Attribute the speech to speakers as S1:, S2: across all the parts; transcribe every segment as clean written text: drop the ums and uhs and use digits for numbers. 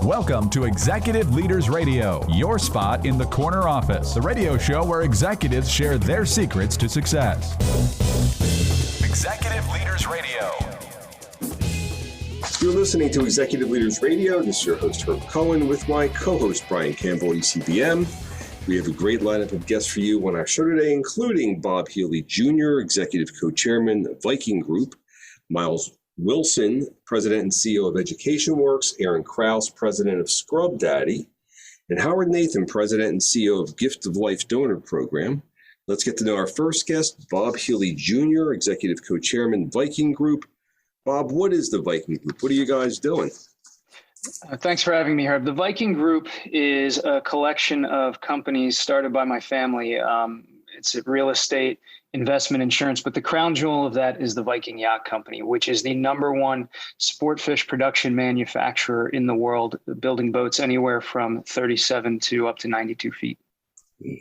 S1: Welcome to Executive Leaders Radio, your spot in the corner office, the radio show where executives share their secrets to success. Executive Leaders Radio.
S2: You're listening to Executive Leaders Radio. This is your host, Herb Cohen, with my co-host, Brian Campbell, ECBM. We have a great lineup of guests for you on our show today, including Bob Healey Jr., Executive Co-Chairman of Viking Group, Miles Wilson, President and CEO of EducationWorks, Aaron Krause, President of Scrub Daddy, and Howard Nathan, President and CEO of Gift of Life Donor Program. Let's get to know our first guest, Bob Healey Jr., Executive Co-Chairman, Viking Group. Bob, what is the Viking Group? What are you guys doing?
S3: Thanks for having me, Herb. The Viking Group is a collection of companies started by my family. It's a real estate, investment, insurance, but the crown jewel of that is the Viking Yacht Company, which is the #1 sport fish production manufacturer in the world, building boats anywhere from 37 to up to 92 feet.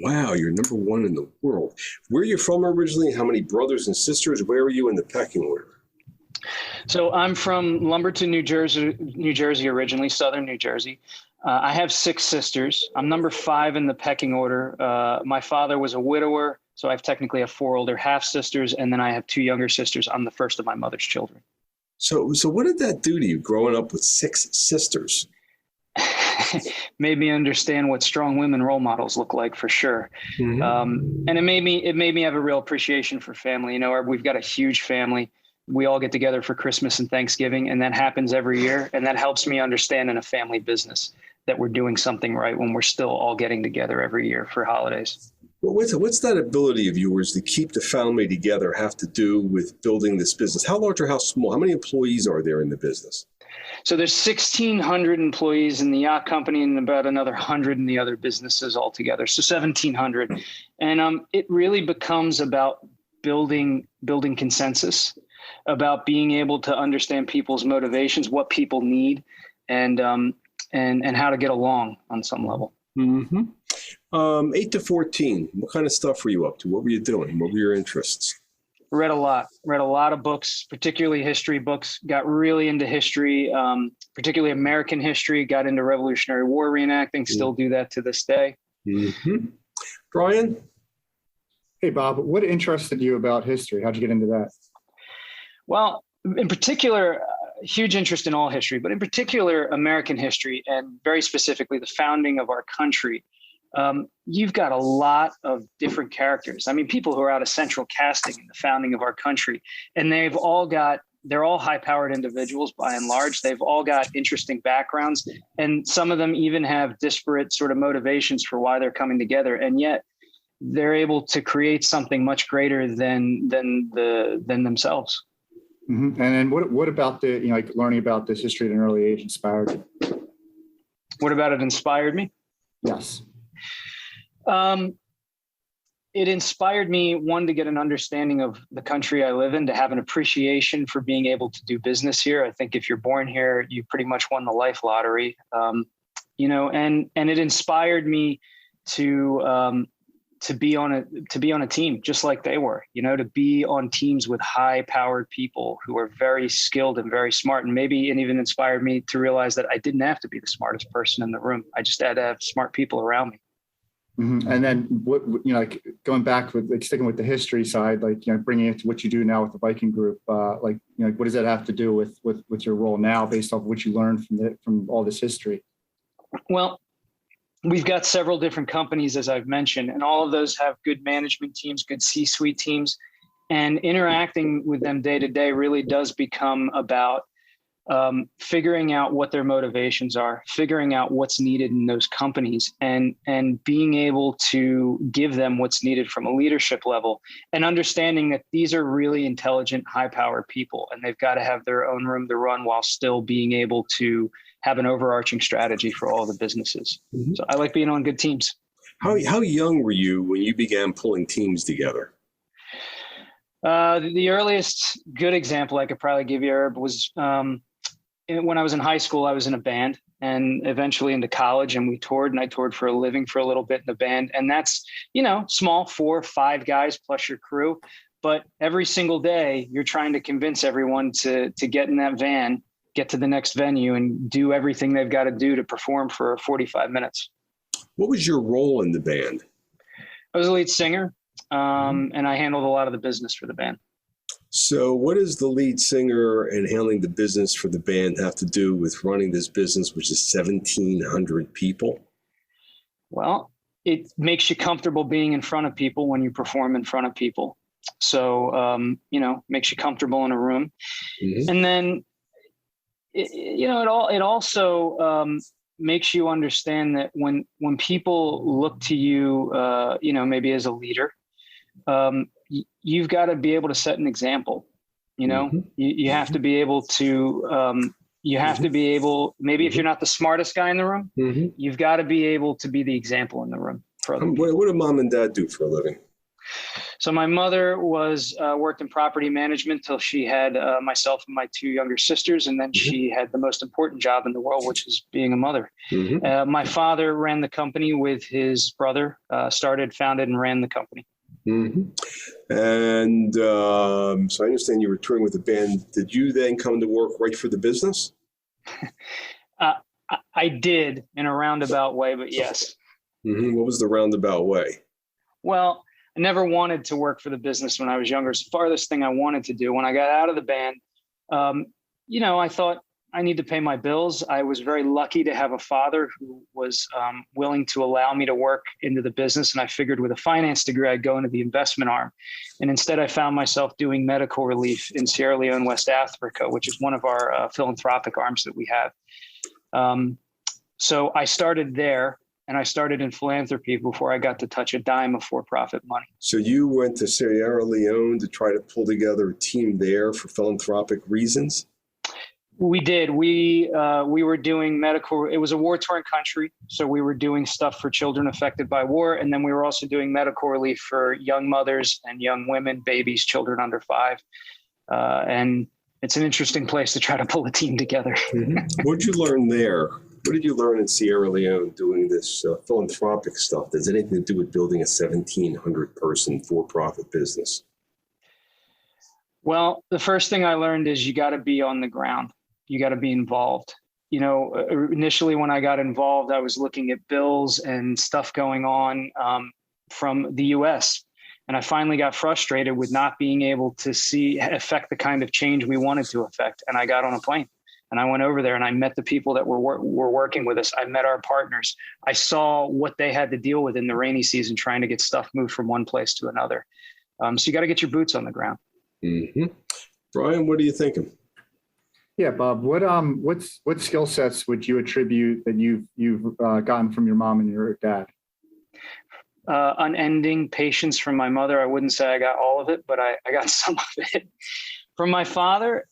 S2: Wow, you're #1 in the world. Where are you from originally? How many brothers and sisters? Where are you in the pecking order?
S3: So I'm from Lumberton, New Jersey originally, southern New Jersey. I have 6 sisters. I'm #5 in the pecking order. My father was a widower, so I technically have 4 older half-sisters, and then I have 2 younger sisters. I'm the first of my mother's children. So
S2: what did that do to you, growing up with 6 sisters?
S3: Made me understand what strong women role models look like, for sure. Mm-hmm. And it made me have a real appreciation for family. You know, we've got a huge family. We all get together for Christmas and Thanksgiving, and that happens every year. And that helps me understand in a family business that we're doing something right when we're still all getting together every year for holidays.
S2: Well, what's that ability of yours to keep the family together have to do with building this business? How large or how small? How many employees are there in the business?
S3: So there's 1,600 employees in the yacht company and about another 100 in the other businesses altogether. So 1,700. And it really becomes about building consensus, about being able to understand people's motivations, what people need, and how to get along on some level.
S2: Mm-hmm. 8 to 14, what kind of stuff were you up to? What were you doing? What were your interests?
S3: Read a lot of books, particularly history books. Got really into history, particularly American history, got into Revolutionary War reenacting, still do that to this day.
S2: Mm-hmm. Brian?
S4: Hey, Bob, what interested you about history? How'd you get into that?
S3: Well, in particular, huge interest in all history, but in particular, American history, and very specifically the founding of our country. You've got a lot of different characters. I mean, people who are out of central casting in the founding of our country, and they're all high-powered individuals by and large. They've all got interesting backgrounds, and some of them even have disparate sort of motivations for why they're coming together, and yet they're able to create something much greater than themselves.
S4: Mm-hmm. And then what about learning about this history at an early age inspired you?
S3: What about it inspired me?
S4: Yes.
S3: It inspired me, one, to get an understanding of the country I live in, to have an appreciation for being able to do business here. I think if you're born here, you pretty much won the life lottery, and it inspired me to be on a team just like they were, to be on teams with high-powered people who are very skilled and very smart. And it even inspired me to realize that I didn't have to be the smartest person in the room. I just had to have smart people around me.
S4: Mm-hmm. And then going back with sticking with the history side, bringing it to what you do now with the Viking Group, what does that have to do with your role now based off what you learned from all this history?
S3: Well, we've got several different companies, as I've mentioned, and all of those have good management teams, good C-suite teams, and interacting with them day to day really does become about figuring out what their motivations are, figuring out what's needed in those companies, and being able to give them what's needed from a leadership level, and understanding that these are really intelligent, high-powered people, and they've got to have their own room to run while still being able to have an overarching strategy for all the businesses. Mm-hmm. So I like being on good teams.
S2: How young were you when you began pulling teams together?
S3: The earliest good example I could probably give you, Herb, was when I was in high school. I was in a band, and eventually into college, and we toured, and I toured for a living for a little bit in the band. And that's, small, 4 or 5 guys plus your crew. But every single day you're trying to convince everyone to get in that van get to the next venue and do everything they've got to do to perform for 45 minutes.
S2: What was your role in the band?
S3: I was a lead singer, and I handled a lot of the business for the band.
S2: So what does the lead singer and handling the business for the band have to do with running this business, which is 1,700 people?
S3: Well, it makes you comfortable being in front of people when you perform in front of people. So, makes you comfortable in a room. Mm-hmm. And then, it also makes you understand that when people look to you, maybe as a leader, you've got to be able to set an example. Mm-hmm. You have to be able to, maybe if you're not the smartest guy in the room, mm-hmm. you've got to be able to be the example in the room for other people.
S2: What do mom and dad do for a living?
S3: So my mother worked in property management till she had myself and my two younger sisters. And then mm-hmm. she had the most important job in the world, which is being a mother. Mm-hmm. My father ran the company with his brother, founded and ran the company.
S2: Mm-hmm. And so I understand you were touring with the band. Did you then come to work right for the business?
S3: I did in a roundabout way, but yes.
S2: Mm-hmm. What was the roundabout way?
S3: Well, I never wanted to work for the business when I was younger. It's the farthest thing I wanted to do. When I got out of the band, I thought I need to pay my bills. I was very lucky to have a father who was willing to allow me to work into the business. And I figured with a finance degree, I'd go into the investment arm. And instead, I found myself doing medical relief in Sierra Leone, West Africa, which is one of our philanthropic arms that we have. So I started there. And I started in philanthropy before I got to touch a dime of for-profit money.
S2: So you went to Sierra Leone to try to pull together a team there for philanthropic reasons?
S3: We did. We were doing medical. It was a war-torn country, so we were doing stuff for children affected by war, and then we were also doing medical relief for young mothers and young women, babies, children under 5. And it's an interesting place to try to pull a team together.
S2: Mm-hmm. What did you learn there? What did you learn in Sierra Leone doing this philanthropic stuff? Does it have anything to do with building a 1,700-person for-profit business?
S3: Well, the first thing I learned is you got to be on the ground. You got to be involved. Initially when I got involved, I was looking at bills and stuff going on from the U.S. And I finally got frustrated with not being able to affect the kind of change we wanted to affect. And I got on a plane. And I went over there and I met the people that were working with us. I met our partners. I saw what they had to deal with in the rainy season, trying to get stuff moved from one place to another. So you got to get your boots on the ground.
S2: Mm-hmm. Brian, what are you thinking?
S4: Yeah, Bob, what skill sets would you attribute that you've gotten from your mom and your dad?
S3: Unending patience from my mother. I wouldn't say I got all of it, but I got some of it. From my father's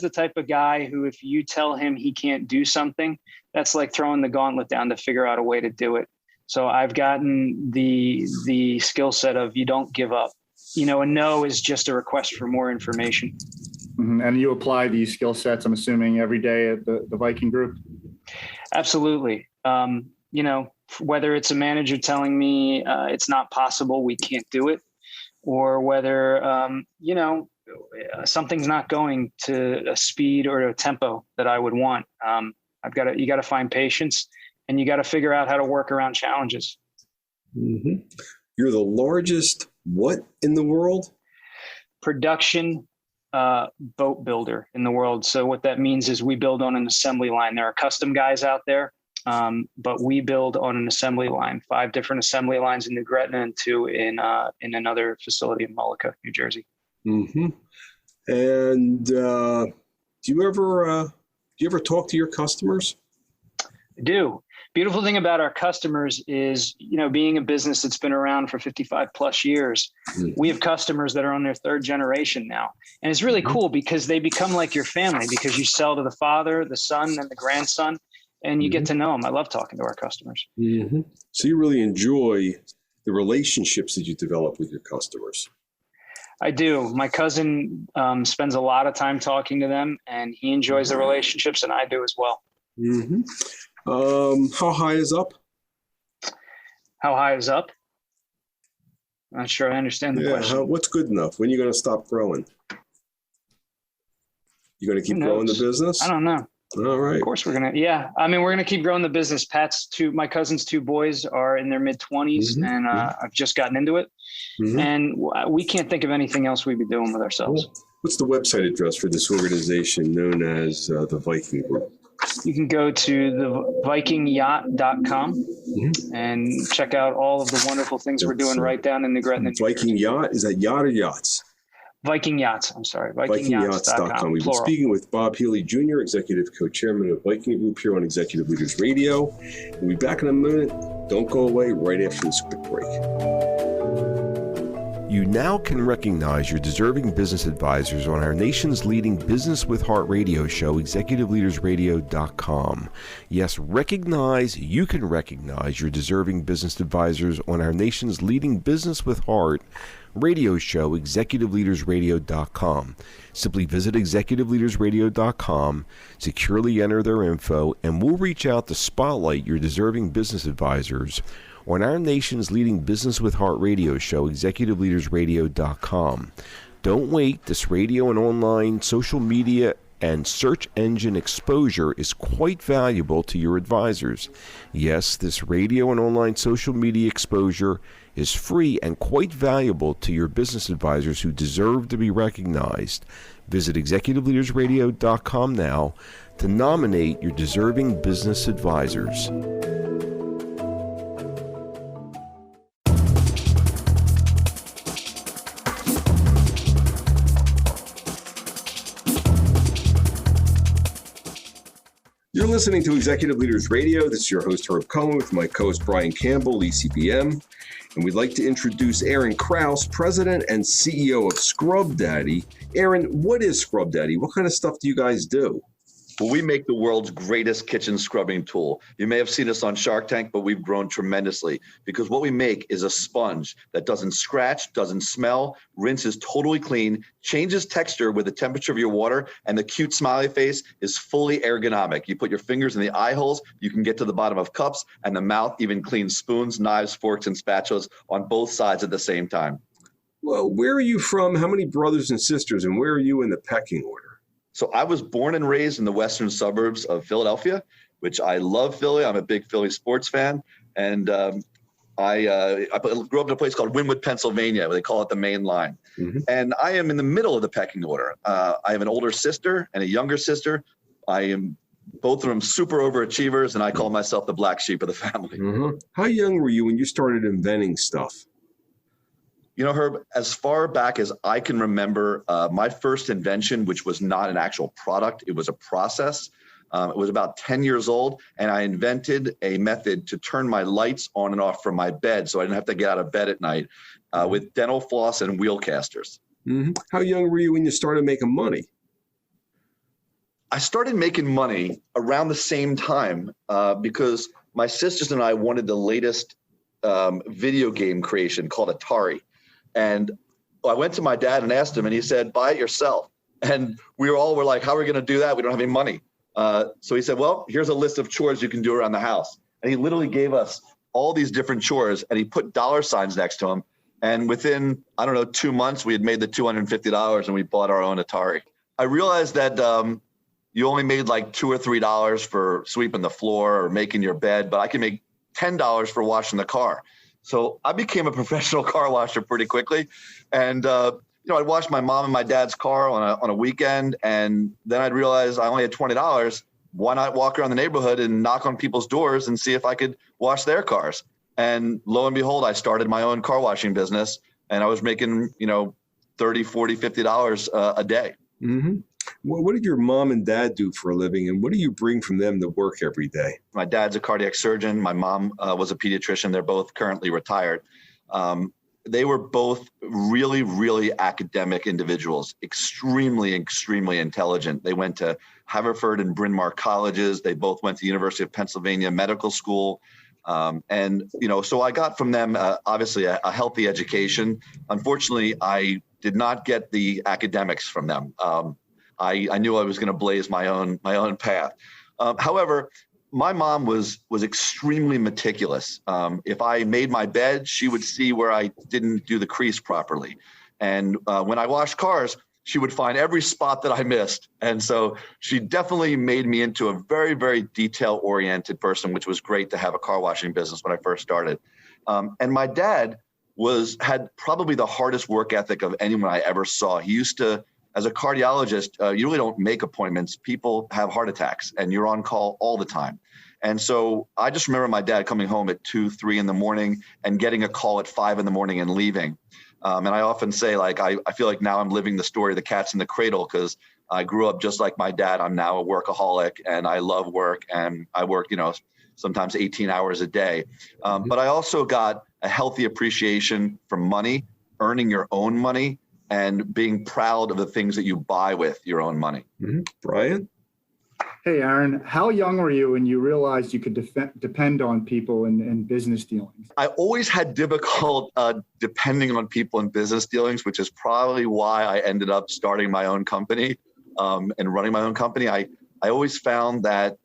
S3: the type of guy who, if you tell him he can't do something, that's like throwing the gauntlet down to figure out a way to do it. So I've gotten the skill set of you don't give up. A no is just a request for more information.
S4: Mm-hmm. And you apply these skill sets, I'm assuming, every day at the Viking group?
S3: Absolutely. Whether it's a manager telling me it's not possible, we can't do it, or whether, something's not going to a speed or a tempo that I would want. You got to find patience, and you got to figure out how to work around challenges.
S2: Mm-hmm. You're the largest what in the world?
S3: Production boat builder in the world. So what that means is we build on an assembly line. There are custom guys out there, but we build on an assembly line. 5 different assembly lines in New Gretna and 2 in another facility in Mullica, New Jersey.
S2: Mm-hmm. And do you ever talk to your customers?
S3: I do. Beautiful thing about our customers is, being a business that's been around for 55 plus years, we have customers that are on their 3rd generation now. And it's really cool because they become like your family, because you sell to the father, the son, and the grandson, and you get to know them. I love talking to our customers.
S2: Mm-hmm. So you really enjoy the relationships that you develop with your customers.
S3: I do. My cousin spends a lot of time talking to them, and he enjoys the relationships, and I do as well.
S2: Mm-hmm. How high is up?
S3: How high is up? I'm not sure I understand the question.
S2: What's good enough? When are you going to stop growing? You're going to keep growing the business?
S3: I don't know.
S2: All right.
S3: Of course we're going to. Yeah. I mean, we're going to keep growing the business. My cousin's 2 boys are in their mid-20s and I've just gotten into it. And we can't think of anything else we'd be doing with ourselves.
S2: Cool. What's the website address for this organization known as the Viking Group?
S3: You can go to the vikingyacht.com and check out all of the wonderful things we're doing right down in the Gretna.
S2: Viking Yacht? Is that yacht or yachts?
S3: Viking Yachts. I'm sorry.
S2: VikingYachts.com. We've been speaking with Bob Healey Jr., Executive Co-Chairman of Viking Group here on Executive Leaders Radio. We'll be back in a minute. Don't go away right after this quick break.
S5: You now can recognize your deserving business advisors on our nation's leading Business with Heart radio show, ExecutiveLeadersRadio.com. Yes, you can recognize your deserving business advisors on our nation's leading Business with Heart radio show, ExecutiveLeadersRadio.com. Simply visit ExecutiveLeadersRadio.com, securely enter their info, and we'll reach out to spotlight your deserving business advisors on our nation's leading Business with Heart radio show, ExecutiveLeadersRadio.com. Don't wait. This radio and online social media and search engine exposure is quite valuable to your advisors. Yes, this radio and online social media exposure is free and quite valuable to your business advisors who deserve to be recognized. Visit ExecutiveLeadersRadio.com now to nominate your deserving business advisors.
S2: You're listening to Executive Leaders Radio. This is your host, Herb Cohen, with my co-host, Brian Campbell, ECBM. And we'd like to introduce Aaron Krause, President and CEO of Scrub Daddy. Aaron, what is Scrub Daddy? What kind of stuff do you guys do?
S6: Well, we make the world's greatest kitchen scrubbing tool. You may have seen us on Shark Tank, but we've grown tremendously because what we make is a sponge that doesn't scratch, doesn't smell, rinses totally clean, changes texture with the temperature of your water, and the cute smiley face is fully ergonomic. You put your fingers in the eye holes, you can get to the bottom of cups, and the mouth even cleans spoons, knives, forks, and spatulas on both sides at the same time.
S2: Well, where are you from? How many brothers and sisters, and where are you in the pecking order?
S6: So I was born and raised in the western suburbs of Philadelphia, which I love Philly. I'm a big Philly sports fan. And I grew up in a place called Wynwood, Pennsylvania, where they call it the Main Line. And I am in the middle of the pecking order. I have an older sister and a younger sister. Both of them super overachievers, and I call myself the black sheep of the family.
S2: How young were you when you started inventing stuff?
S6: You know, Herb, as far back as I can remember, my first invention, which was not an actual product, it was a process. It was about 10 years old, and I invented a method to turn my lights on and off from my bed so I didn't have to get out of bed at night with dental floss and wheel casters.
S2: How young were you when you started making money?
S6: I started making money around the same time because my sisters and I wanted the latest video game creation called Atari. And I went to my dad and asked him, and he said, buy it yourself. And we were like, how are we going to do that? We don't have any money. So he said, well, here's a list of chores you can do around the house. And he literally gave us all these different chores, and he put dollar signs next to them. And within, 2 months, we had made the $250 and we bought our own Atari. I realized that you only made like $2 or $3 for sweeping the floor or making your bed, but I can make $10 for washing the car. So I became a professional car washer pretty quickly. And, I'd wash my mom and my dad's car on a weekend. And then I'd realize I only had $20. Why not walk around the neighborhood and knock on people's doors and see if I could wash their cars? And lo and behold, I started my own car washing business, and I was making, $30, $40, $50 a day.
S2: What did your mom and dad do for a living, and what do you bring from them to work every day?
S6: My dad's a cardiac surgeon. My mom was a pediatrician. They're both currently retired. They were both really, really academic individuals, extremely, extremely intelligent. They went to Haverford and Bryn Mawr colleges. They both went to the University of Pennsylvania Medical School. So I got from them, obviously, a healthy education. Unfortunately, I did not get the academics from them. I knew I was going to blaze my own path. However, my mom was extremely meticulous. If I made my bed, she would see where I didn't do the crease properly. And when I washed cars, she would find every spot that I missed. And so she definitely made me into a very, very detail-oriented person, which was great to have a car washing business when I first started. And my dad had probably the hardest work ethic of anyone I ever saw. He used to, as a cardiologist, you really don't make appointments. People have heart attacks and you're on call all the time. And so I just remember my dad coming home at 2, 3 in the morning and getting a call at 5 in the morning and leaving. And I often say, like, I feel like now I'm living the story of the cats in the cradle, because I grew up just like my dad. I'm now a workaholic and I love work, and I work, sometimes 18 hours a day. But I also got a healthy appreciation for money, earning your own money, and being proud of the things that you buy with your own money.
S2: Mm-hmm. Brian?
S4: Hey, Aaron, how young were you when you realized you could depend on people in business dealings?
S6: I always had difficult depending on people in business dealings, which is probably why I ended up starting my own company and running my own company. I always found that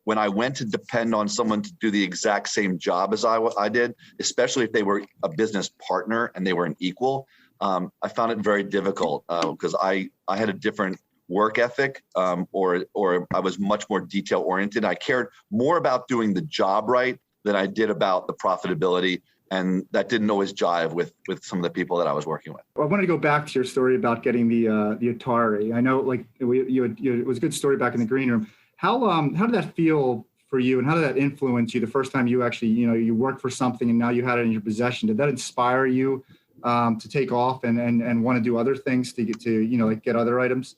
S6: when I went to depend on someone to do the exact same job as I did, especially if they were a business partner and they were an equal, I found it very difficult because I had a different work ethic, or I was much more detail oriented. I cared more about doing the job right than I did about the profitability. And that didn't always jive with some of the people that I was working with.
S4: Well, I wanted to go back to your story about getting the Atari. I know, like, it was a good story back in the green room. How did that feel for you, and how did that influence you the first time you actually, you worked for something and now you had it in your possession? Did that inspire you to take off and want to do other things to get to, like, get other items?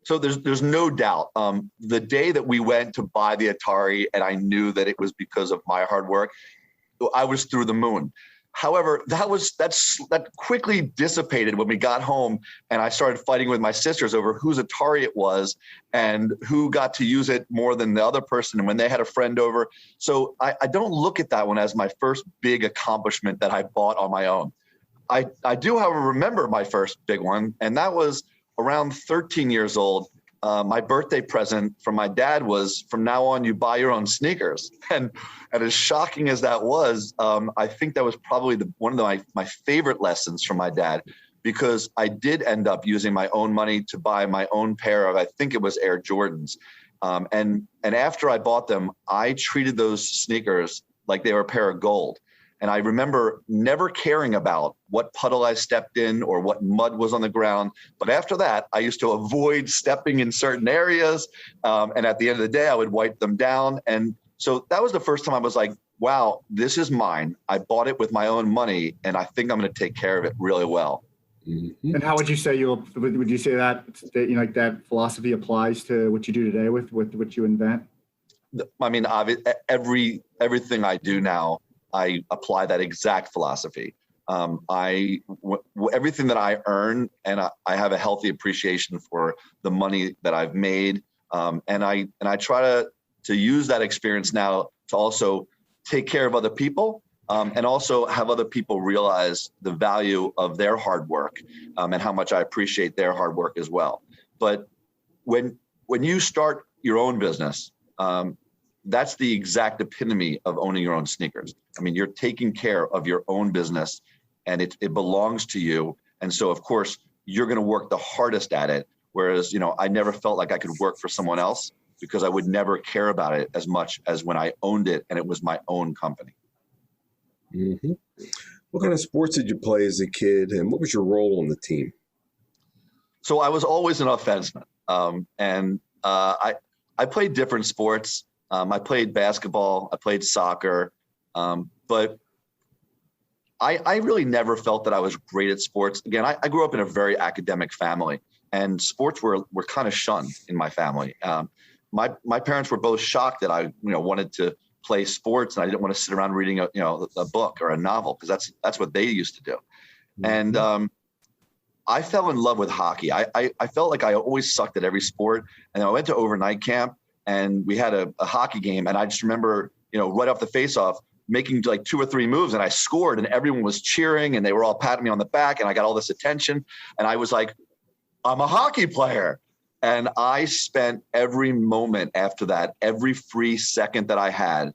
S6: So there's no doubt. The day that we went to buy the Atari and I knew that it was because of my hard work, I was through the moon. However, that quickly dissipated when we got home and I started fighting with my sisters over whose Atari it was and who got to use it more than the other person, and when they had a friend over. So I don't look at that one as my first big accomplishment that I bought on my own. I do, however, remember my first big one, and that was around 13 years old. My birthday present from my dad was, from now on, you buy your own sneakers. And as shocking as that was, I think that was probably one of my favorite lessons from my dad, because I did end up using my own money to buy my own pair of, I think it was Air Jordans. And after I bought them, I treated those sneakers like they were a pair of gold. And I remember never caring about what puddle I stepped in or what mud was on the ground. But after that, I used to avoid stepping in certain areas. And at the end of the day, I would wipe them down. And so that was the first time I was like, wow, this is mine. I bought it with my own money, and I think I'm going to take care of it really well.
S4: Mm-hmm. And how would you say would you say that like that philosophy applies to what you do today with what you invent?
S6: I mean, everything I do now, I apply that exact philosophy. Everything that I earn, and I have a healthy appreciation for the money that I've made, and I try to use that experience now to also take care of other people, and also have other people realize the value of their hard work, and how much I appreciate their hard work as well. But when you start your own business, that's the exact epitome of owning your own sneakers. I mean, you're taking care of your own business, and it belongs to you. And so, of course, you're going to work the hardest at it. Whereas, I never felt like I could work for someone else, because I would never care about it as much as when I owned it and it was my own company.
S2: Mm-hmm. What kind of sports did you play as a kid, and what was your role on the team?
S6: So I was always an offenseman, and I played different sports. I played basketball, I played soccer, but I really never felt that I was great at sports. Again, I grew up in a very academic family, and sports were kind of shunned in my family. My parents were both shocked that I wanted to play sports, and I didn't want to sit around reading a book or a novel, because that's what they used to do. Mm-hmm. And I fell in love with hockey. I felt like I always sucked at every sport, and I went to overnight camp, and we had a hockey game, and I just remember, right off the face-off, making like 2 or 3 moves, and I scored, and everyone was cheering, and they were all patting me on the back, and I got all this attention, and I was like, I'm a hockey player. And I spent every moment after that, every free second that I had,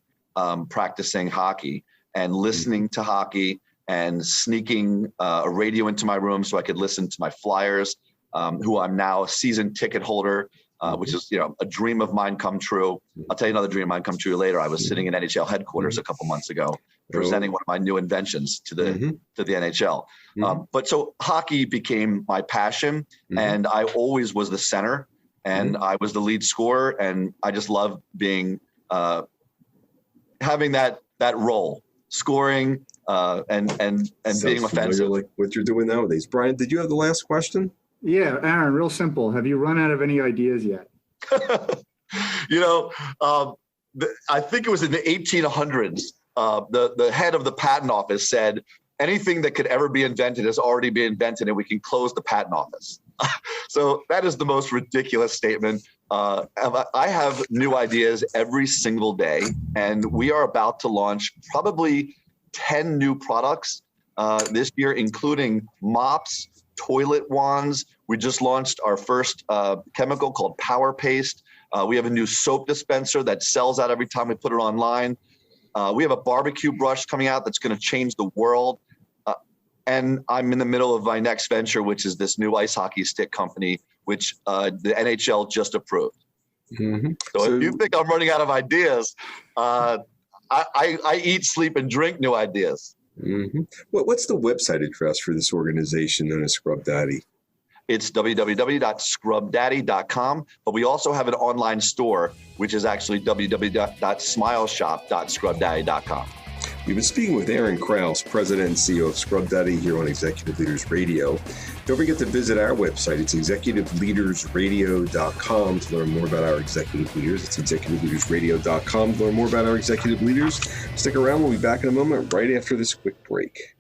S6: practicing hockey and listening to hockey and sneaking a radio into my room so I could listen to my Flyers who I'm now a season ticket holder, which is, a dream of mine come true. I'll tell you another dream of mine come true later. I was sitting in NHL headquarters a couple months ago, presenting one of my new inventions to the NHL. But so hockey became my passion, and I always was the center, and I was the lead scorer, and I just love being having that role, scoring and being offensive.
S2: Like what you're doing nowadays. Brian, did you have the last question?
S4: Yeah, Aaron, real simple. Have you run out of any ideas yet?
S6: I think it was in the 1800s. The head of the patent office said, anything that could ever be invented has already been invented, and we can close the patent office. So that is the most ridiculous statement. I have new ideas every single day, and we are about to launch probably 10 new products this year, including mops, toilet wands. We just launched our first chemical called Power Paste. We have a new soap dispenser that sells out every time we put it online. We have a barbecue brush coming out that's going to change the world. And I'm in the middle of my next venture, which is this new ice hockey stick company, which the NHL just approved. So if you think I'm running out of ideas, I eat, sleep, and drink new ideas.
S2: What's the website address for this organization known as Scrub Daddy?
S6: It's www.scrubdaddy.com, but we also have an online store, which is actually www.smileshop.scrubdaddy.com.
S2: We've been speaking with Aaron Krause, President and CEO of Scrub Daddy here on Executive Leaders Radio. Don't forget to visit our website. It's executiveleadersradio.com to learn more about our executive leaders. It's executiveleadersradio.com to learn more about our executive leaders. Stick around. We'll be back in a moment right after this quick break.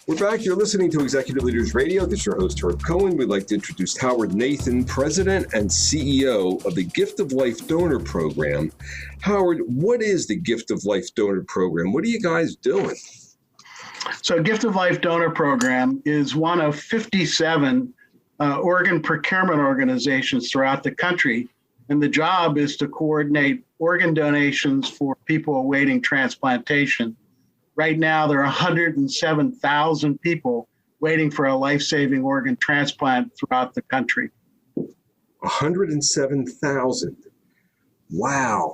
S2: We're back. You're listening to Executive Leaders Radio. This is your host, Herb Cohen. We'd like to introduce Howard Nathan, President and CEO of the Gift of Life Donor Program. Howard, what is the Gift of Life Donor Program? What are you guys doing?
S7: So Gift of Life Donor Program is one of 57 organ procurement organizations throughout the country. And the job is to coordinate organ donations for people awaiting transplantation. Right now, there are 107,000 people waiting for a life-saving organ transplant throughout the country.
S2: 107,000. Wow.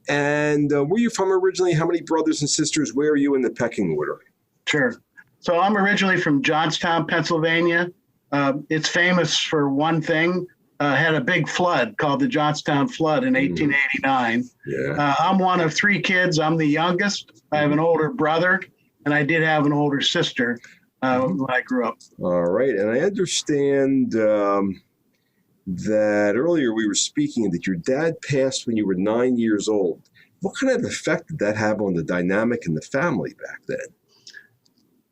S2: And where are you from originally? How many brothers and sisters? Where are you in the pecking order?
S7: Sure. So I'm originally from Johnstown, Pennsylvania. It's famous for one thing. Had a big flood called the Johnstown Flood in 1889.
S2: Yeah.
S7: I'm one of three kids. I'm the youngest. I have an older brother, and I did have an older sister when I grew up.
S2: All right. And I understand that earlier we were speaking that your dad passed when you were 9 years old. What kind of effect did that have on the dynamic in the family back then?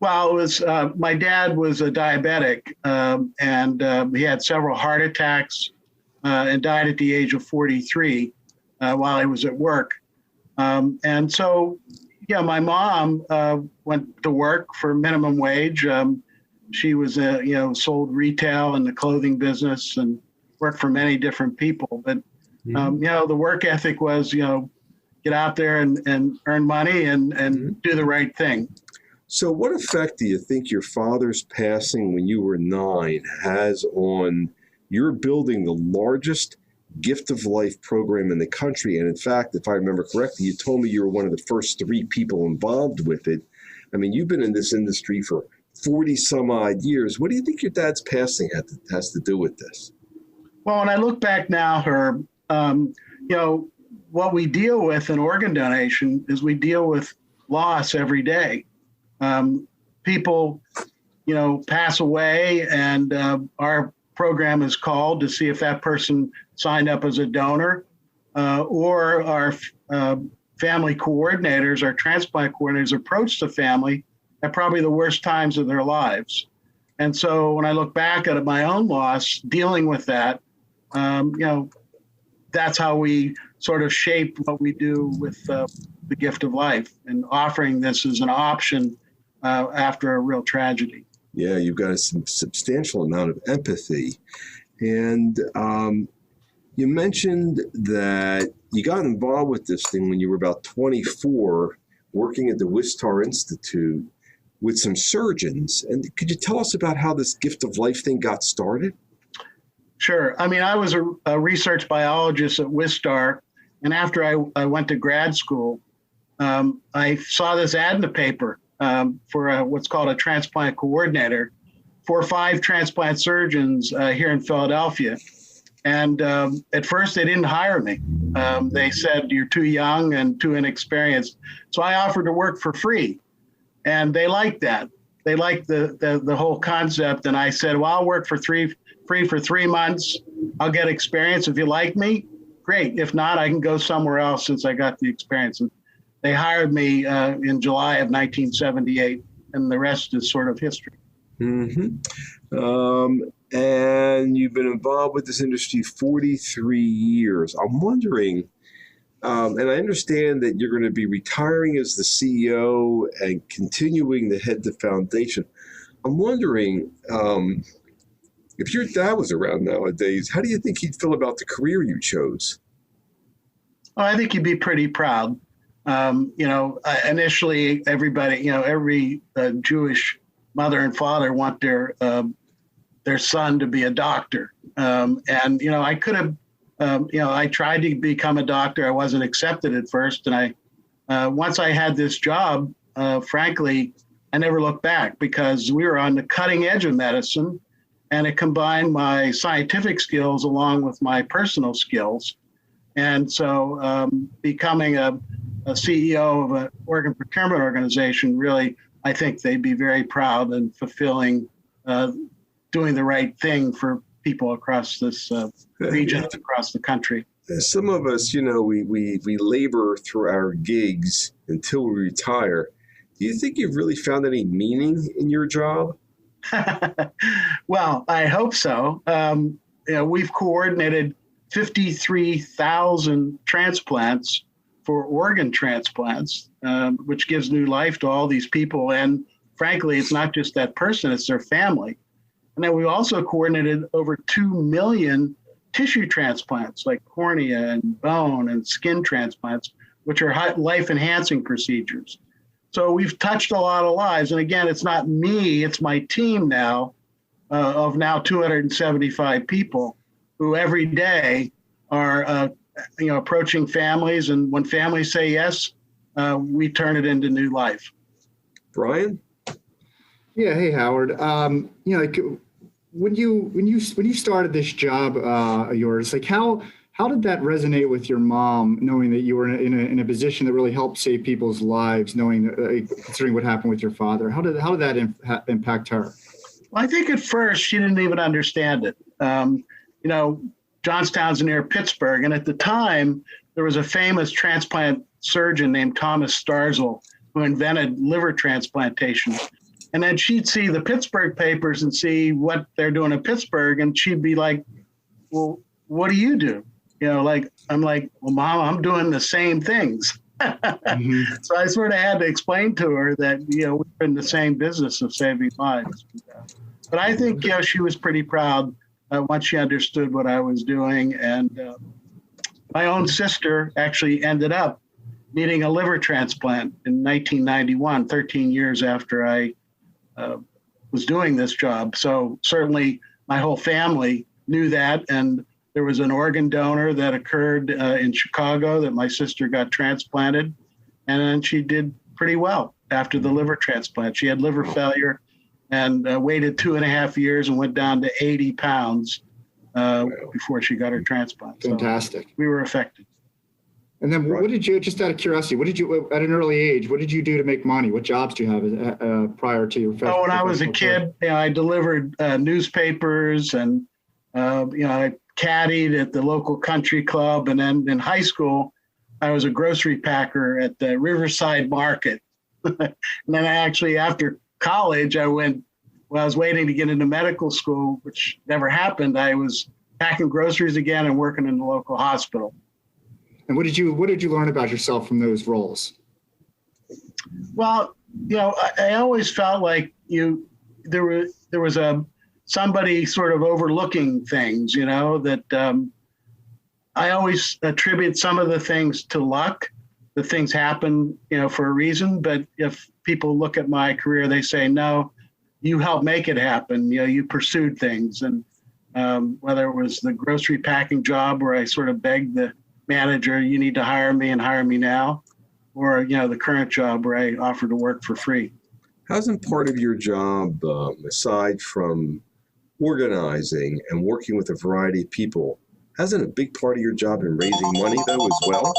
S7: Well, it was my dad was a diabetic, and he had several heart attacks and died at the age of 43 while he was at work. And so, yeah, my mom went to work for minimum wage. She was, sold retail in the clothing business and worked for many different people. But, the work ethic was, get out there and earn money and do the right thing.
S2: So what effect do you think your father's passing when you were 9 has on your building the largest Gift of Life program in the country? And in fact, if I remember correctly, you told me you were one of the first 3 people involved with it. I mean, you've been in this industry for 40 some odd years. What do you think your dad's passing has to do with this?
S7: Well, when I look back now, Herb, what we deal with in organ donation is we deal with loss every day. People, pass away, and our program is called to see if that person signed up as a donor, or our family coordinators, our transplant coordinators, approach the family at probably the worst times of their lives. And so when I look back at my own loss, dealing with that, that's how we sort of shape what we do with the Gift of Life and offering this as an option after a real tragedy.
S2: Yeah, you've got a substantial amount of empathy. And You mentioned that you got involved with this thing when you were about 24, working at the Wistar Institute with some surgeons. And could you tell us about how this gift of life thing got started?
S7: Sure. I mean, I was a research biologist at Wistar, and after I went to grad school, I saw this ad in the paper for what's called a transplant coordinator for 5 transplant surgeons here in Philadelphia. And at first, they didn't hire me. They said, you're too young and too inexperienced. So I offered to work for free. And they liked that. They liked the whole concept. And I said, well, I'll work for free for 3 months. I'll get experience. If you like me, great. If not, I can go somewhere else since I got the experience. And they hired me in July of 1978. And the rest is sort of history.
S2: Mm-hmm. And you've been involved with this industry 43 years. I'm wondering, and I understand that you're going to be retiring as the CEO and continuing to head the foundation. I'm wondering, if your dad was around nowadays, how do you think he'd feel about the career you chose?
S7: Well, I think he'd be pretty proud. Initially, everybody, every Jewish mother and father want their son to be a doctor. I could have, I tried to become a doctor. I wasn't accepted at first. And once I had this job, frankly, I never looked back because we were on the cutting edge of medicine, and it combined my scientific skills along with my personal skills. And so becoming a CEO of an organ procurement organization, really, I think they'd be very proud and fulfilling, doing the right thing for people across this region, across the country.
S2: Some of us, we labor through our gigs until we retire. Do you think you've really found any meaning in your job?
S7: Well, I hope so. We've coordinated 53,000 transplants for organ transplants, which gives new life to all these people. And frankly, it's not just that person, it's their family. And then we also coordinated over 2 million tissue transplants like cornea and bone and skin transplants, which are life-enhancing procedures. So we've touched a lot of lives. And again, it's not me, it's my team now of 275 people who every day are approaching families. And when families say yes, we turn it into new life.
S2: Brian?
S4: Yeah. Hey, Howard. When you started this job of yours, how did that resonate with your mom, knowing that you were in a position that really helped save people's lives, considering what happened with your father? How did that impact her?
S7: Well, I think at first she didn't even understand it. Johnstown's near Pittsburgh, and at the time there was a famous transplant surgeon named Thomas Starzl who invented liver transplantation. And then she'd see the Pittsburgh papers and see what they're doing in Pittsburgh, and she'd be like, "Well, what do you do?" I'm like, "Well, Mom, I'm doing the same things." Mm-hmm. So I sort of had to explain to her that we're in the same business of saving lives. But I think she was pretty proud once she understood what I was doing. And my own sister actually ended up needing a liver transplant in 1991, 13 years after I was doing this job. So certainly my whole family knew that. And there was an organ donor that occurred in Chicago that my sister got transplanted. And then she did pretty well after the liver transplant. She had liver failure and waited 2.5 years and went down to 80 pounds before she got her transplant.
S4: Fantastic.
S7: So we were affected.
S4: And then what did you, just out of curiosity, at an early age, what did you do to make money? What jobs do you have prior to your
S7: when I was a kid, I delivered newspapers and, I caddied at the local country club. And then in high school, I was a grocery packer at the Riverside Market. And then after college, I was waiting to get into medical school, which never happened. I was packing groceries again and working in the local hospital.
S4: And what did you learn about yourself from those roles?
S7: Well, I always felt like there was somebody sort of overlooking things, that I always attribute some of the things to luck. The things happen, for a reason. But if people look at my career, they say, no, you helped make it happen. You pursued things. And whether it was the grocery packing job where I sort of begged the manager, you need to hire me and hire me now, or, the current job where I offer to work for free.
S2: Hasn't part of your job, aside from organizing and working with a variety of people, hasn't a big part of your job been raising money, though, as well?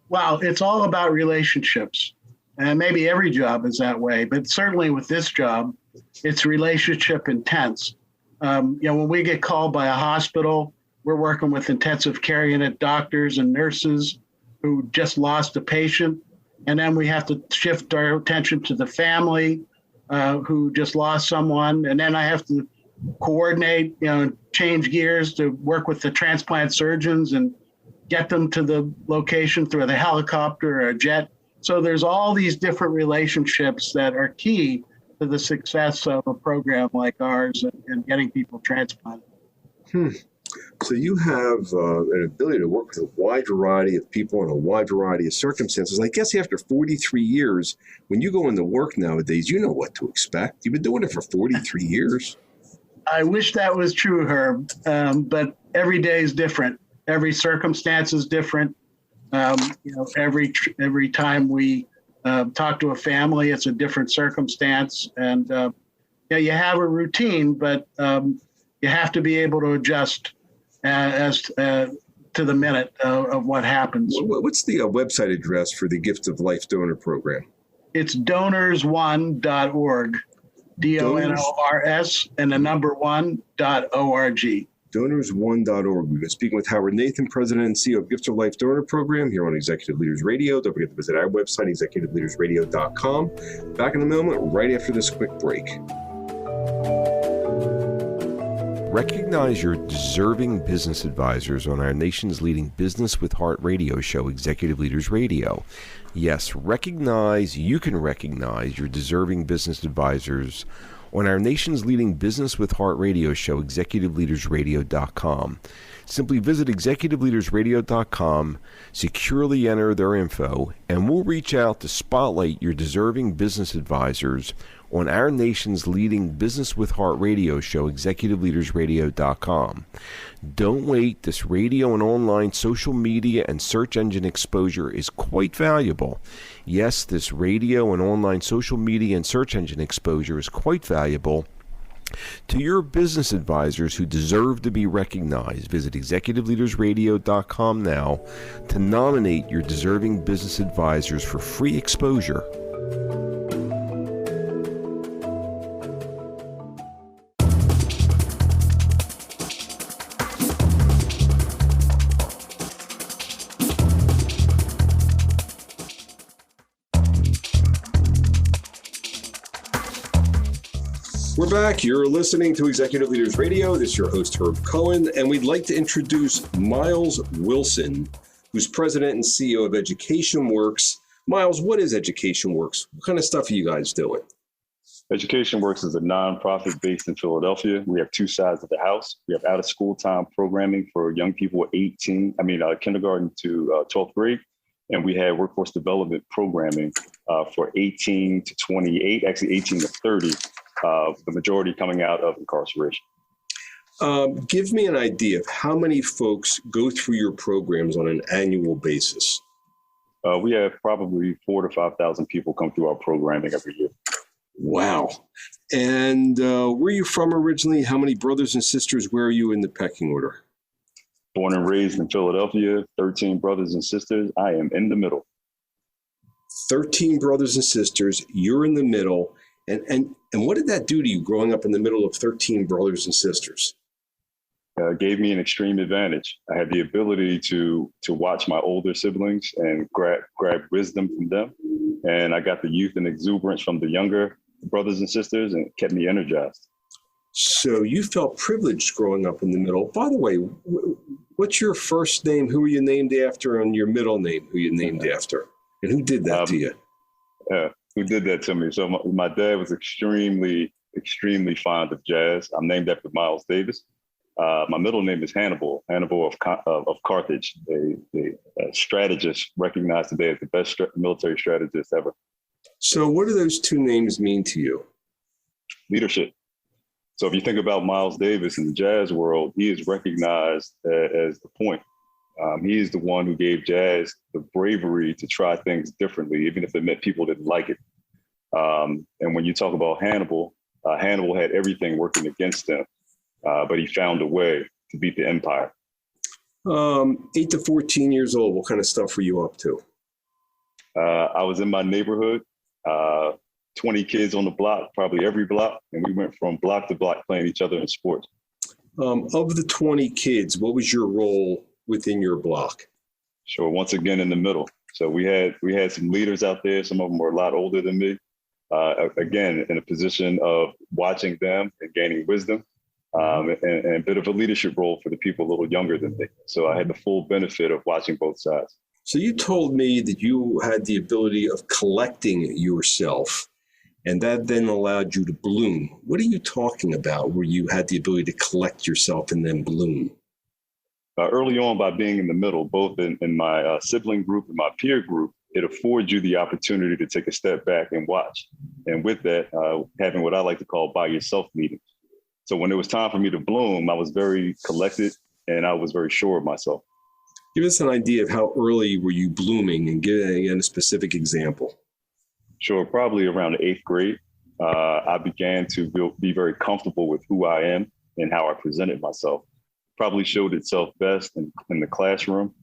S7: Well, it's all about relationships. And maybe every job is that way, but certainly with this job, it's relationship intense. When we get called by a hospital, we're working with intensive care unit doctors and nurses who just lost a patient. And then we have to shift our attention to the family who just lost someone. And then I have to coordinate, change gears to work with the transplant surgeons and get them to the location through the helicopter or a jet. So there's all these different relationships that are key to the success of a program like ours and getting people transplanted.
S2: So you have an ability to work with a wide variety of people in a wide variety of circumstances. I guess after 43 years, when you go into work nowadays, you know what to expect. You've been doing it for 43 years.
S7: I wish that was true, Herb, but every day is different. Every circumstance is different. Every time we talk to a family, it's a different circumstance. And you have a routine, but you have to be able to adjust as to the minute of what happens.
S2: What's the website address for the Gift of Life donor program?
S7: It's donors1.org, DONORS, and the number 1.org.
S2: Donors1.org. We've been speaking with Howard Nathan, President and CEO of Gift of Life Donor Program here on Executive Leaders Radio. Don't forget to visit our website, executiveleadersradio.com. Back in a moment, right after this quick break.
S5: Recognize your deserving business advisors on our nation's leading Business with Heart radio show, Executive Leaders Radio. Yes, you can recognize your deserving business advisors on our nation's leading Business with Heart radio show, executiveleadersradio.com. Simply visit executiveleadersradio.com, securely enter their info, and we'll reach out to spotlight your deserving business advisors on our nation's leading Business with Heart radio show, executiveleadersradio.com. Don't wait. This radio and online social media and search engine exposure is quite valuable. Yes, this radio and online social media and search engine exposure is quite valuable to your business advisors who deserve to be recognized. Visit executiveleadersradio.com now to nominate your deserving business advisors for free exposure.
S2: We're back. You're listening to Executive Leaders Radio. This is your host, Herb Cohen, and we'd like to introduce Miles Wilson, who's President and CEO of EducationWorks. Miles, what is EducationWorks? What kind of stuff are you guys doing?
S8: EducationWorks is a nonprofit based in Philadelphia. We have two sides of the house. We have out-of-school time programming for young people kindergarten to 12th grade. And we have workforce development programming for 18 to 28, actually 18 to 30. The majority coming out of incarceration.
S2: Give me an idea of how many folks go through your programs on an annual basis.
S8: We have probably 4,000 to 5,000 people come through our programming every year.
S2: Wow. And where are you from originally? How many brothers and sisters? Where are you in the pecking order?
S8: Born and raised in Philadelphia, 13 brothers and sisters. I am in the middle.
S2: 13 brothers and sisters. You're in the middle. And what did that do to you growing up in the middle of 13 brothers and sisters?
S8: Gave me an extreme advantage. I had the ability to watch my older siblings and grab wisdom from them. And I got the youth and exuberance from the younger brothers and sisters, and it kept me energized.
S2: So you felt privileged growing up in the middle. By the way, what's your first name? Who are you named after? And your middle name, who you named after? And who did that to you?
S8: Who did that to me? So my dad was extremely, extremely fond of jazz. I'm named after Miles Davis. My middle name is Hannibal of Carthage, a strategist recognized today as the best military strategist ever.
S2: So what do those two names mean to you?
S8: Leadership. So if you think about Miles Davis in the jazz world, he is recognized as the point. He is the one who gave jazz the bravery to try things differently, even if it meant people didn't like it. And when you talk about Hannibal, Hannibal had everything working against him, but he found a way to beat the empire.
S2: 8 to 14 years old, what kind of stuff were you up to?
S8: I was in my neighborhood, 20 kids on the block, probably every block, and we went from block to block playing each other in sports.
S2: Of the 20 kids, what was your role within your block?
S8: Sure, once again in the middle. So we had some leaders out there. Some of them were a lot older than me. Again, in a position of watching them and gaining wisdom, and a bit of a leadership role for the people a little younger than me. So I had the full benefit of watching both sides.
S2: So you told me that you had the ability of collecting yourself, and that then allowed you to bloom. What are you talking about where you had the ability to collect yourself and then bloom?
S8: Early on, by being in the middle, both in my sibling group and my peer group, it affords you the opportunity to take a step back and watch. And with that, having what I like to call by yourself meetings. So when it was time for me to bloom, I was very collected and I was very sure of myself.
S2: Give us an idea of how early were you blooming, and give a specific example.
S8: Sure, probably around the 8th grade, I began to be very comfortable with who I am and how I presented myself. Probably showed itself best in the classroom,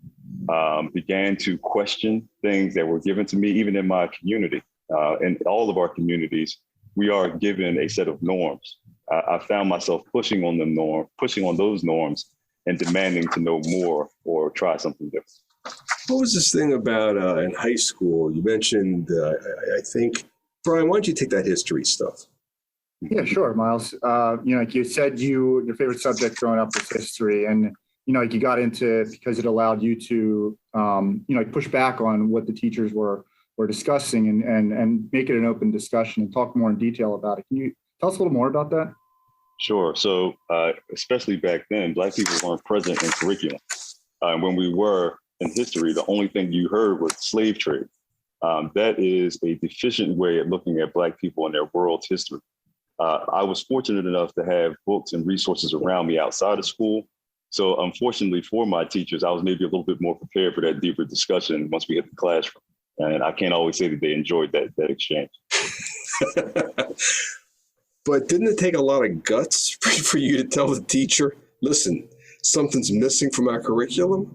S8: began to question things that were given to me, even in my community. In all of our communities, we are given a set of norms. I found myself pushing on those norms and demanding to know more or try something different.
S2: What was this thing about in high school? You mentioned, I think, Brian, why don't you take that history stuff?
S4: Yeah, sure, Miles. Like you said, your favorite subject growing up was history, and like you got into it because it allowed you to, push back on what the teachers were discussing and make it an open discussion and talk more in detail about it. Can you tell us a little more about that?
S8: Sure. So, especially back then, Black people weren't present in curriculum. When we were in history, the only thing you heard was slave trade. That is a deficient way of looking at Black people and their world's history. I was fortunate enough to have books and resources around me outside of school. So unfortunately for my teachers, I was maybe a little bit more prepared for that deeper discussion once we hit the classroom. And I can't always say that they enjoyed that exchange.
S2: But didn't it take a lot of guts for you to tell the teacher, listen, something's missing from our curriculum?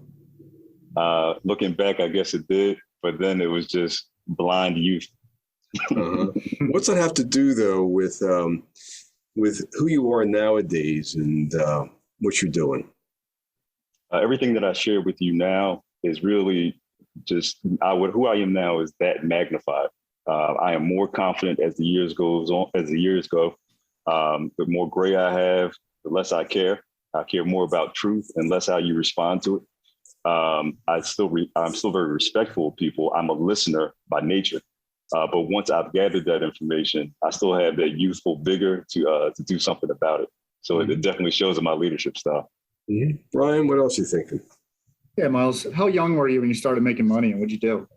S8: Looking back, I guess it did. But then it was just blind youth.
S2: What's that have to do, though, with who you are nowadays and what you're doing?
S8: Everything that I share with you now is really just who I am now is that magnified. I am more confident as the years go. The more gray I have, the less I care. I care more about truth and less how you respond to it. I'm still very respectful of people. I'm a listener by nature. But once I've gathered that information, I still have that youthful vigor to do something about it. So it definitely shows in my leadership style.
S2: Mm-hmm. Brian, what else are you thinking?
S4: Yeah, Miles, how young were you when you started making money, and what'd you do?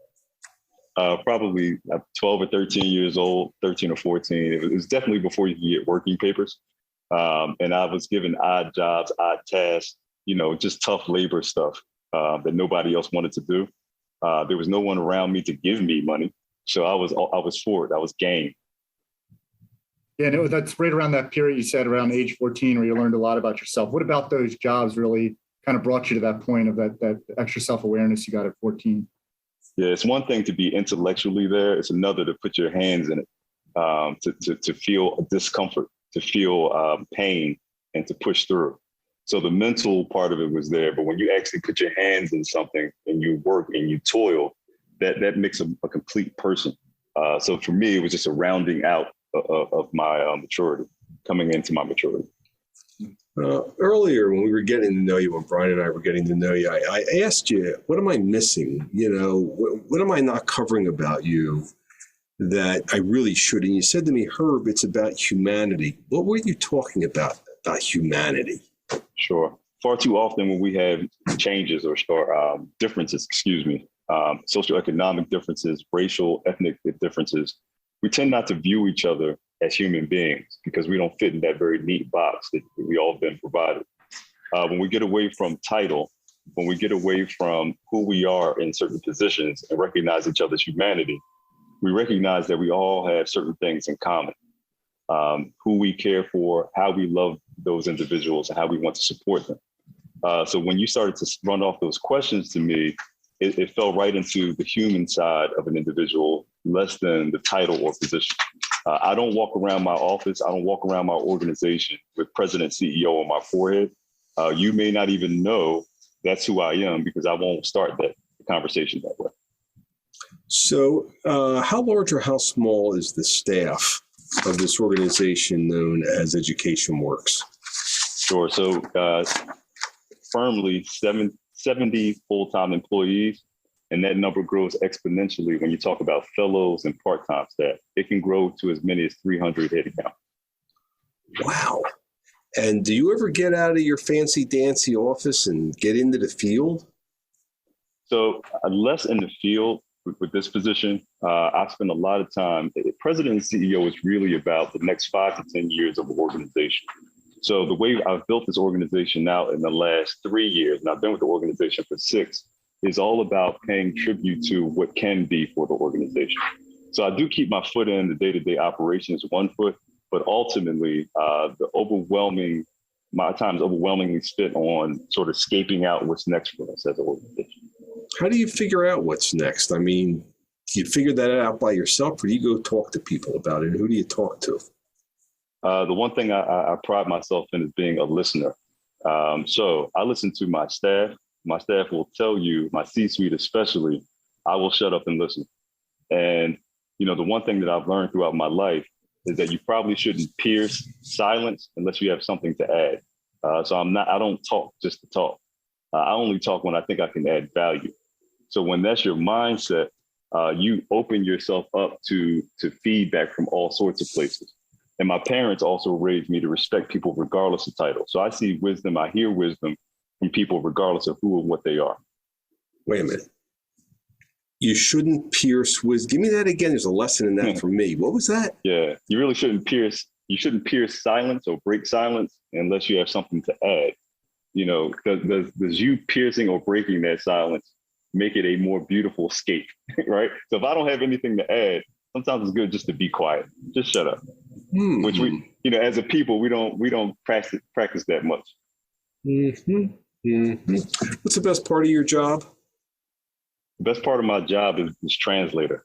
S8: Probably 12 or 13 years old, 13 or 14. It was definitely before you could get working papers. And I was given odd jobs, odd tasks, just tough labor stuff that nobody else wanted to do. There was no one around me to give me money. So I was for it. I was game.
S4: Yeah, no, that's right around that period you said, around age 14, where you learned a lot about yourself. What about those jobs really kind of brought you to that point of that extra self-awareness you got at 14?
S8: Yeah, it's one thing to be intellectually there. It's another to put your hands in it, to feel discomfort, to feel pain, and to push through. So the mental part of it was there. But when you actually put your hands in something and you work and you toil, that makes a complete person. So for me, it was just a rounding out of my maturity, coming into my maturity.
S2: Earlier, when we were getting to know you, when Brian and I were getting to know you, I asked you, what am I missing? What am I not covering about you that I really should? And you said to me, Herb, it's about humanity. What were you talking about humanity?
S8: Sure. Far too often when we have changes or differences, socioeconomic differences, racial, ethnic differences, we tend not to view each other as human beings because we don't fit in that very neat box that we all have been provided. When we get away from title, when we get away from who we are in certain positions and recognize each other's humanity, we recognize that we all have certain things in common. Who we care for, how we love those individuals, and how we want to support them. So when you started to run off those questions to me, it fell right into the human side of an individual, less than the title or position. I don't walk around my office, I don't walk around my organization with President CEO on my forehead. You may not even know that's who I am because I won't start that conversation that way.
S2: So how large or how small is the staff of this organization known as EducationWorks?
S8: Sure. So firmly 70 full-time employees, and that number grows exponentially when you talk about fellows and part-time staff. It can grow to as many as 300 head count.
S2: Wow. And do you ever get out of your fancy dancy office and get into the field?
S8: So less in the field with this position. I spend a lot of time. President and CEO is really about the next 5 to 10 years of an organization. So the way I've built this organization now in the last 3 years, and I've been with the organization for 6, is all about paying tribute to what can be for the organization. So I do keep my foot in the day-to-day operations, one foot, but ultimately my time is overwhelmingly spent on sort of scaping out what's next for us as an organization.
S2: How do you figure out what's next? I mean, do you figure that out by yourself, or do you go talk to people about it? And who do you talk to?
S8: The one thing I pride myself in is being a listener. So I listen to my staff. My staff will tell you, my C-suite especially, I will shut up and listen. And, the one thing that I've learned throughout my life is that you probably shouldn't pierce silence unless you have something to add. So I don't talk just to talk. I only talk when I think I can add value. So when that's your mindset, you open yourself up to feedback from all sorts of places. And my parents also raised me to respect people regardless of title. So I see wisdom, I hear wisdom from people regardless of who and what they are.
S2: Wait a minute. You shouldn't pierce wisdom. Give me that again. There's a lesson in that for me. What was that?
S8: Yeah, you really shouldn't pierce. You shouldn't pierce silence or break silence unless you have something to add. Does you piercing or breaking that silence make it a more beautiful escape, right? So if I don't have anything to add, sometimes it's good just to be quiet, just shut up. Mm-hmm. Which we, as a people, we don't practice that much.
S2: Mm-hmm. Mm-hmm. What's the best part of your job?
S8: The best part of my job is translator.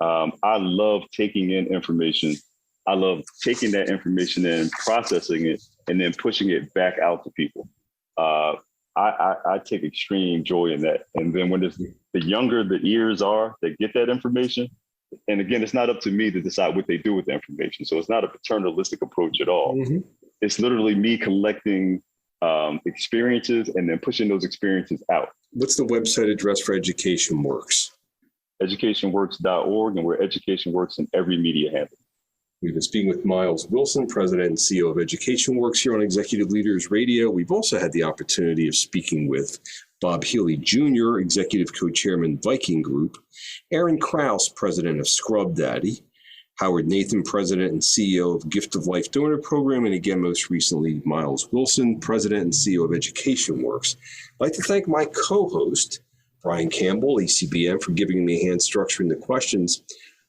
S8: I love taking in information. I love taking that information in, processing it, and then pushing it back out to people. I take extreme joy in that. And then when the younger the ears are that get that information, and again, it's not up to me to decide what they do with the information. So it's not a paternalistic approach at all. Mm-hmm. It's literally me collecting experiences and then pushing those experiences out. What's the website address for EducationWorks? EducationWorks.org, and we're EducationWorks in every media handle. We've been speaking with Miles Wilson, President and CEO of EducationWorks here on Executive Leaders Radio. We've also had the opportunity of speaking with Bob Healey Jr., Executive Co-Chairman, Viking Group, Aaron Krause, President of Scrub Daddy, Howard Nathan, President and CEO of Gift of Life Donor Program, and again, most recently, Miles Wilson, President and CEO of EducationWorks. I'd like to thank my co-host, Brian Campbell, ECBM, for giving me a hand structuring the questions,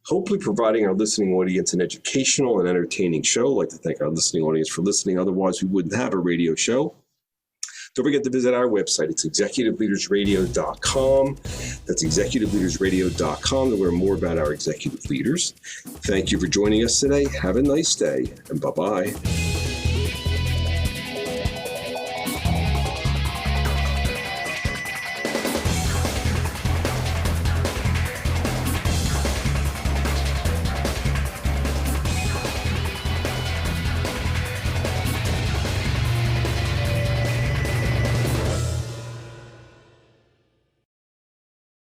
S8: hopefully providing our listening audience an educational and entertaining show. I'd like to thank our listening audience for listening. Otherwise, we wouldn't have a radio show. Don't forget to visit our website. It's executiveleadersradio.com. That's executiveleadersradio.com to learn more about our executive leaders. Thank you for joining us today. Have a nice day, and bye-bye.